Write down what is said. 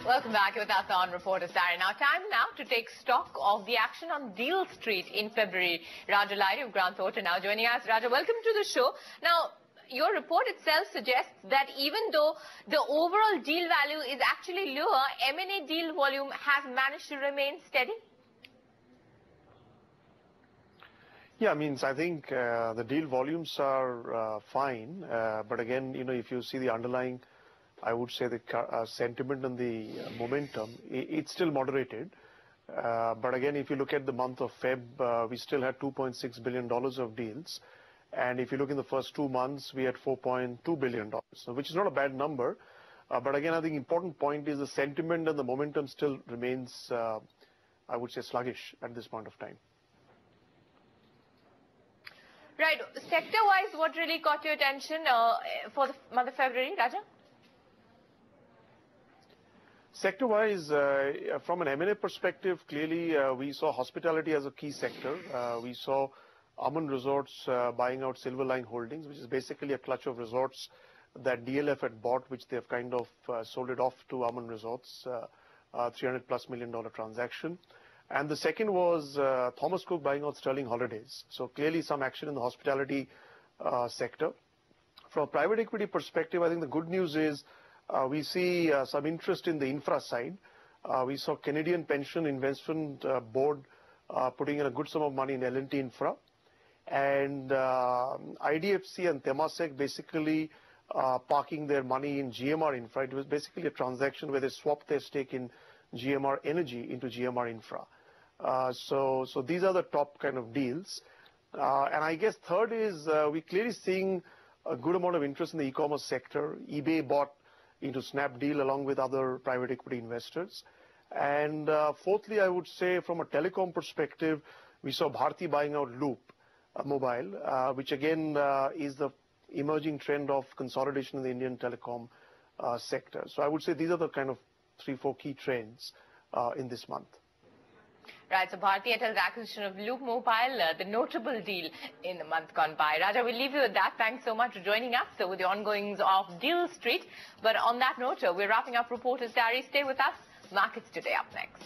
Welcome back with us on Reporter Diary. Now, time now to take stock of the action on Deal Street in February. Raja Lahiri of Thornton now joining us. Raja, welcome to the show. Now, your report itself suggests that even though the overall deal value is actually lower, M&A deal volume has managed to remain steady. Yeah, I think the deal volumes are fine. But again, if you see the underlying, I would say the sentiment and the momentum, it's still moderated. But again, if you look at the month of Feb, we still had $2.6 billion of deals. And if you look in the first 2 months, we had $4.2 billion, which is not a bad number. But again, I think important point is the sentiment and the momentum still remains, I would say, sluggish at this point of time. Right. Sector-wise, what really caught your attention for the month of February, Raja? Sector-wise, from an M&A perspective, clearly we saw hospitality as a key sector. We saw Aman Resorts buying out Silverlink holdings, which is basically a clutch of resorts that DLF had bought, which they have kind of sold it off to Aman Resorts, $300+ million transaction. And the second was Thomas Cook buying out Sterling Holidays. So clearly some action in the hospitality sector. From a private equity perspective, I think the good news is we see some interest in the infra side. We saw Canadian Pension Investment Board putting in a good sum of money in L&T Infra. And IDFC and Temasek basically parking their money in GMR Infra. It was basically a transaction where they swapped their stake in GMR Energy into GMR Infra. So these are the top kind of deals. And I guess third is we're clearly seeing a good amount of interest in the e-commerce sector. eBay bought into Snapdeal along with other private equity investors. And fourthly, I would say from a telecom perspective, we saw Bharti buying out Loop Mobile, which again is the emerging trend of consolidation in the Indian telecom sector. So I would say these are the kind of 3-4 key trends in this month. Right, so Bharti Airtel's acquisition of Loop Mobile, the notable deal in the month gone by. Raja, we'll leave you with that. Thanks so much for joining us with the ongoings of Deal Street. But on that note, we're wrapping up Reporter's Diary. Stay with us. Markets Today up next.